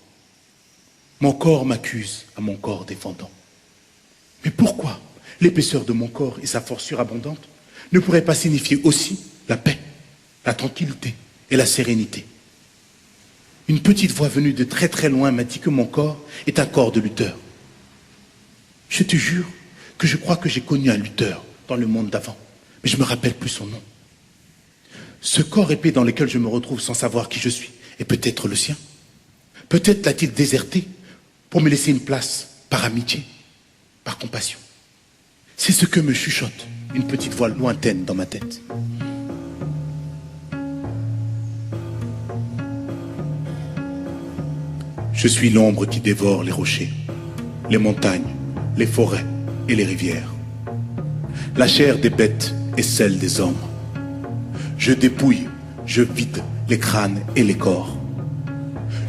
B: Mon corps m'accuse à mon corps défendant. Mais pourquoi l'épaisseur de mon corps et sa force surabondante ne pourraient pas signifier aussi la paix, la tranquillité et la sérénité? Une petite voix venue de très très loin m'a dit que mon corps est un corps de lutteur. Je te jure que je crois que j'ai connu un lutteur dans le monde d'avant, mais je ne me rappelle plus son nom. Ce corps épais dans lequel je me retrouve sans savoir qui je suis est peut-être le sien. Peut-être l'a-t-il déserté pour me laisser une place par amitié, par compassion. C'est ce que me chuchote une petite voix lointaine dans ma tête. Je suis l'ombre qui dévore les rochers, les montagnes, les forêts et les rivières. La chair des bêtes est celle des hommes. Je dépouille, je vide les crânes et les corps.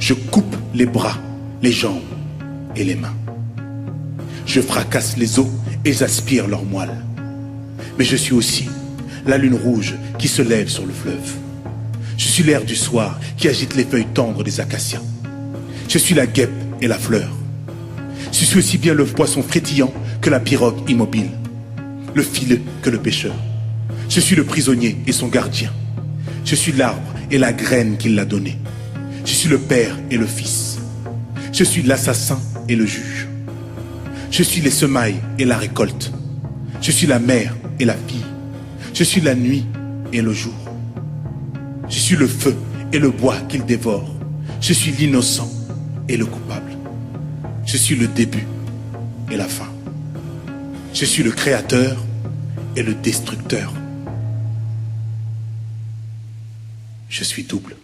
B: Je coupe les bras, les jambes et les mains. Je fracasse les os et j'aspire leurs moelle. Mais je suis aussi la lune rouge qui se lève sur le fleuve. Je suis l'air du soir qui agite les feuilles tendres des acacias. Je suis la guêpe et la fleur. Je suis aussi bien le poisson frétillant que la pirogue immobile, le filet que le pêcheur. Je suis le prisonnier et son gardien. Je suis l'arbre et la graine qu'il l'a donné. Je suis le père et le fils. Je suis l'assassin et le juge. Je suis les semailles et la récolte. Je suis la mère et la fille. Je suis la nuit et le jour. Je suis le feu et le bois qu'il dévore. Je suis l'innocent et le coupable. Je suis le début et la fin. Je suis le créateur et le destructeur. Je suis double.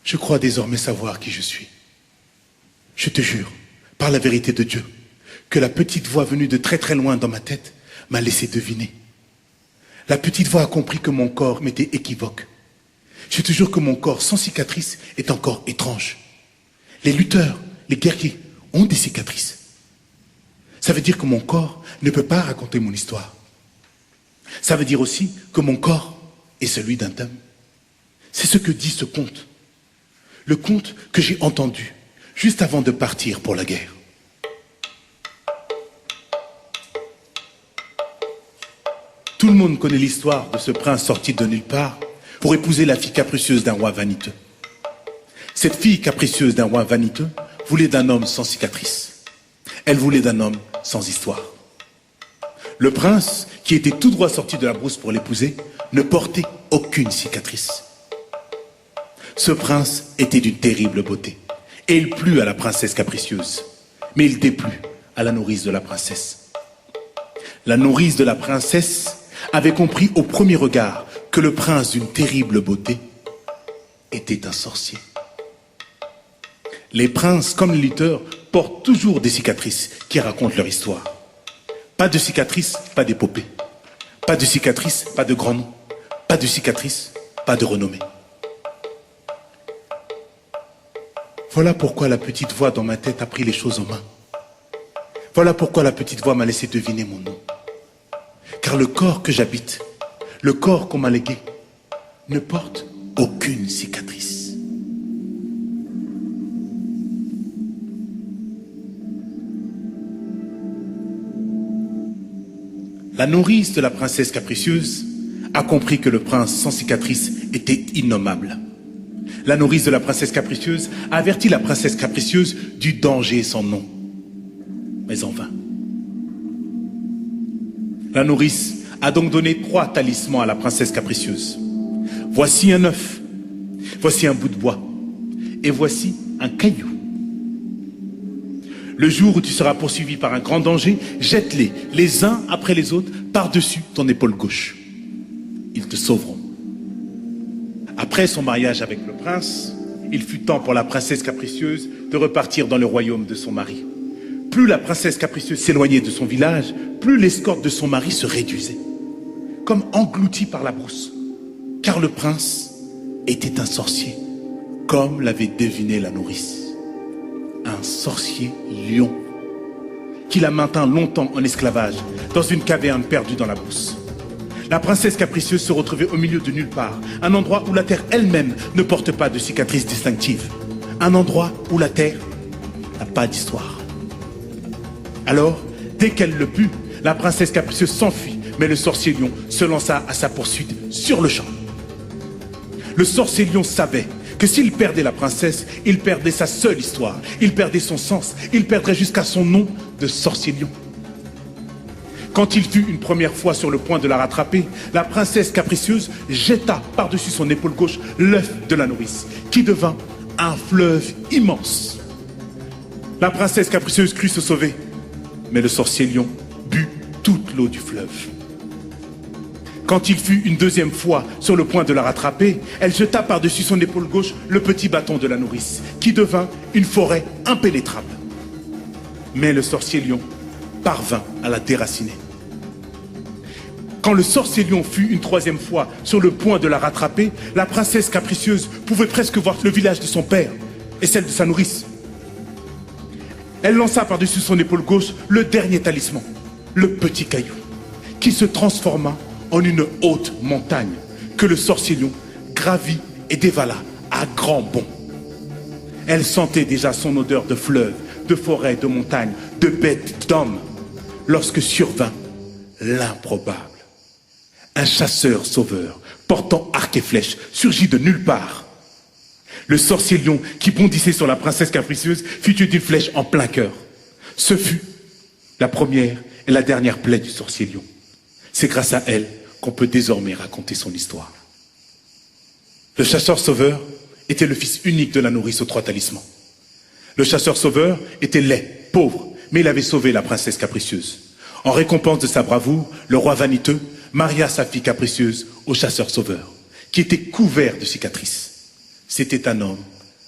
B: Je crois désormais savoir qui je suis. Je te jure, par la vérité de Dieu, que la petite voix venue de très très loin dans ma tête m'a laissé deviner. La petite voix a compris que mon corps m'était équivoque. Je te jure que mon corps sans cicatrice est encore étrange. Les lutteurs, les guerriers ont des cicatrices. Ça veut dire que mon corps ne peut pas raconter mon histoire. Ça veut dire aussi que mon corps est celui d'un homme. C'est ce que dit ce conte. Le conte que j'ai entendu juste avant de partir pour la guerre. Tout le monde connaît l'histoire de ce prince sorti de nulle part pour épouser la fille capricieuse d'un roi vaniteux. Cette fille capricieuse d'un roi vaniteux voulait d'un homme sans cicatrice. Elle voulait d'un homme sans histoire. Le prince, qui était tout droit sorti de la brousse pour l'épouser, ne portait aucune cicatrice. Ce prince était d'une terrible beauté. Et il plut à la princesse capricieuse. Mais il déplut à la nourrice de la princesse. La nourrice de la princesse avait compris au premier regard que le prince d'une terrible beauté était un sorcier. Les princes, comme les lutteurs, portent toujours des cicatrices qui racontent leur histoire. Pas de cicatrices, pas d'épopée. Pas de cicatrices, pas de grand nom. Pas de cicatrices, pas de renommée. Voilà pourquoi la petite voix dans ma tête a pris les choses en main. Voilà pourquoi la petite voix m'a laissé deviner mon nom. Car le corps que j'habite, le corps qu'on m'a légué, ne porte aucune cicatrice. La nourrice de la princesse capricieuse a compris que le prince sans cicatrice était innommable. La nourrice de la princesse capricieuse a averti la princesse capricieuse du danger sans nom. Mais en vain. La nourrice a donc donné 3 talismans à la princesse capricieuse. Voici un œuf, voici un bout de bois, et voici un caillou. Le jour où tu seras poursuivi par un grand danger, jette-les, les uns après les autres, par-dessus ton épaule gauche. Ils te sauveront. Après son mariage avec le prince, il fut temps pour la princesse capricieuse de repartir dans le royaume de son mari. Plus la princesse capricieuse s'éloignait de son village, plus l'escorte de son mari se réduisait, comme engloutie par la brousse. Car le prince était un sorcier, comme l'avait deviné la nourrice. Un sorcier lion, qui la maintint longtemps en esclavage, dans une caverne perdue dans la brousse. La princesse capricieuse se retrouvait au milieu de nulle part, un endroit où la terre elle-même ne porte pas de cicatrices distinctives, un endroit où la terre n'a pas d'histoire. Alors, dès qu'elle le put, la princesse capricieuse s'enfuit, mais le sorcier lion se lança à sa poursuite sur le champ. Le sorcier lion savait que s'il perdait la princesse, il perdait sa seule histoire, il perdait son sens, il perdrait jusqu'à son nom de sorcier lion. Quand il fut une première fois sur le point de la rattraper, la princesse capricieuse jeta par-dessus son épaule gauche l'œuf de la nourrice, qui devint un fleuve immense. La princesse capricieuse crut se sauver, mais le sorcier lion but toute l'eau du fleuve. Quand il fut une deuxième fois sur le point de la rattraper, elle jeta par-dessus son épaule gauche le petit bâton de la nourrice, qui devint une forêt impénétrable. Mais le sorcier lion parvint à la déraciner. Quand le sorcier lion fut une troisième fois sur le point de la rattraper, la princesse capricieuse pouvait presque voir le village de son père et celle de sa nourrice. Elle lança par-dessus son épaule gauche le dernier talisman, le petit caillou, qui se transforma en une haute montagne que le sorcier lion gravit et dévala à grands bonds. Elle sentait déjà son odeur de fleuve, de forêt, de montagne, de bêtes, d'hommes, lorsque survint l'improbable. Un chasseur sauveur, portant arc et flèche, surgit de nulle part. Le sorcier lion qui bondissait sur la princesse capricieuse fut tué d'une flèche en plein cœur. Ce fut la première et la dernière plaie du sorcier lion. C'est grâce à elle qu'on peut désormais raconter son histoire. Le chasseur-sauveur était le fils unique de la nourrice aux 3 talismans. Le chasseur-sauveur était laid, pauvre, mais il avait sauvé la princesse capricieuse. En récompense de sa bravoure, le roi vaniteux maria sa fille capricieuse au chasseur-sauveur, qui était couvert de cicatrices. C'était un homme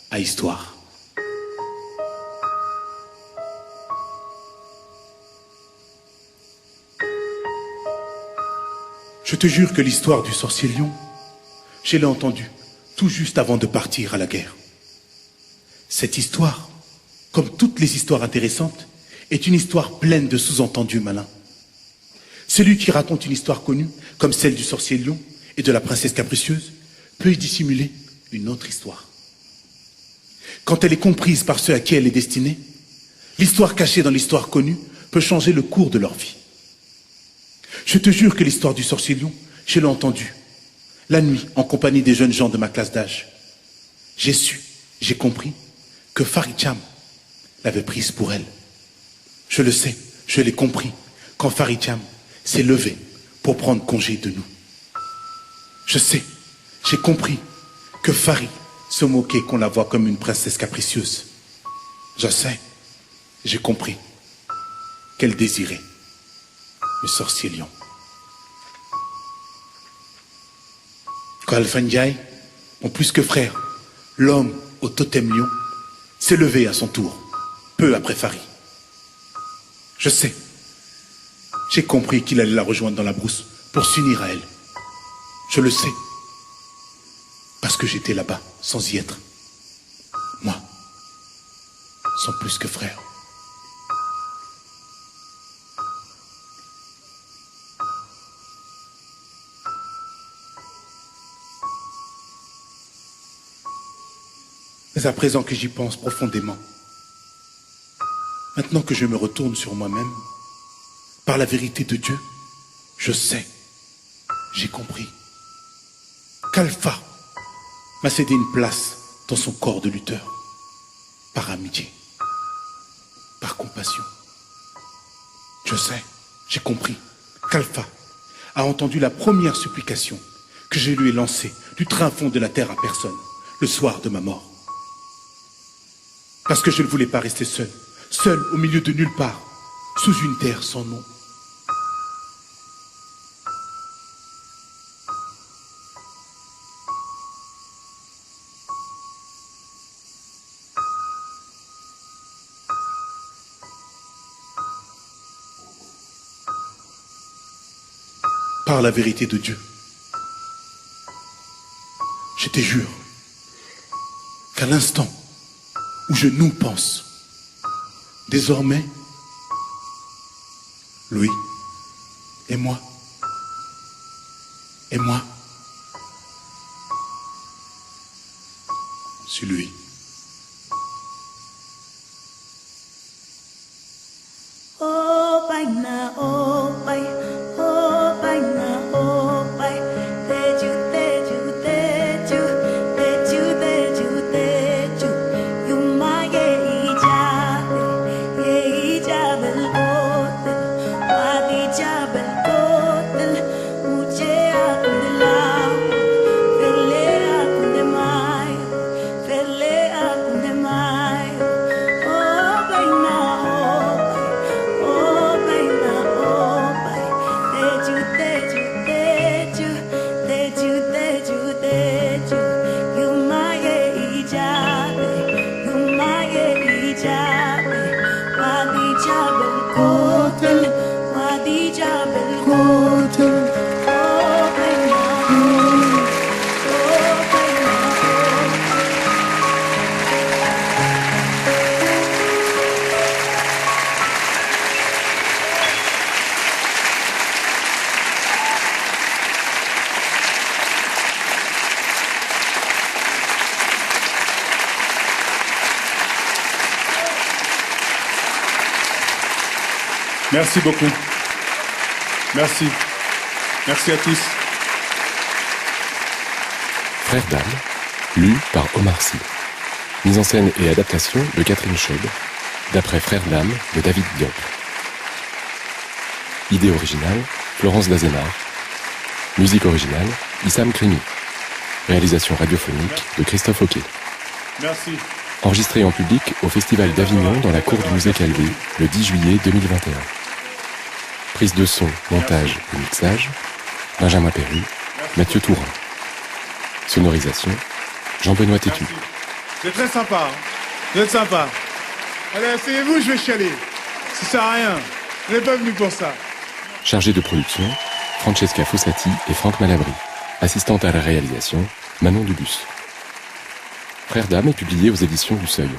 B: à histoire. Je te jure que l'histoire du sorcier lion, je l'ai entendue tout juste avant de partir à la guerre. Cette histoire, comme toutes les histoires intéressantes, est une histoire pleine de sous-entendus malins. Celui qui raconte une histoire connue, comme celle du sorcier lion et de la princesse capricieuse, peut y dissimuler une autre histoire. Quand elle est comprise par ceux à qui elle est destinée, l'histoire cachée dans l'histoire connue peut changer le cours de leur vie. Je te jure que l'histoire du sorcier lion, je l'ai entendue la nuit en compagnie des jeunes gens de ma classe d'âge. J'ai su, j'ai compris que Farid-Cham l'avait prise pour elle. Je le sais, je l'ai compris quand Farid-Cham s'est levé pour prendre congé de nous. Je sais, j'ai compris que Farid se moquait qu'on la voit comme une princesse capricieuse. Je sais, j'ai compris qu'elle désirait le sorcier lion. Quand Alpha Ndiaye, mon plus que frère, l'homme au totem lion, s'est levé à son tour, peu après Farid. Je sais, j'ai compris qu'il allait la rejoindre dans la brousse pour s'unir à elle. Je le sais, parce que j'étais là-bas, sans y être. Moi, son plus que frère. Mais à présent que j'y pense profondément, maintenant que je me retourne sur moi-même, par la vérité de Dieu, je sais, j'ai compris qu'Alpha m'a cédé une place dans son corps de lutteur, par amitié, par compassion. Je sais, j'ai compris qu'Alpha a entendu la première supplication que je lui ai lancée du tréfonds de la terre à personne, le soir de ma mort. Parce que je ne voulais pas rester seul, seul au milieu de nulle part, sous une terre sans nom. Par la vérité de Dieu, je te jure qu'à l'instant où je nous pense, désormais, Louis et moi, c'est lui.
C: Oh, bye now, oh, bye.
B: Merci beaucoup. Merci. Merci à tous.
D: Frères d'âme, lu par Omar Sy. Mise en scène et adaptation de Catherine Chaube, d'après Frères d'âme de David Diop. Idée originale, Florence Dazémar. Musique originale, Issam Krimi. Réalisation radiophonique de Christophe Hoquet.
B: Merci.
D: Enregistré en public au Festival d'Avignon dans la cour du musée Calvé le 10 juillet 2021. Prise de son, montage et mixage, Benjamin Perru, Mathieu Tourin. Sonorisation, Jean-Benoît Tétu.
B: C'est très sympa. Hein. Vous êtes sympa. Allez, asseyez-vous, je vais chialer. Ça sert à rien. On n'est pas venu pour ça.
D: Chargé de production, Francesca Fossati et Franck Malabry. Assistante à la réalisation, Manon Dubus. Frères d'âme est publié aux éditions du Seuil.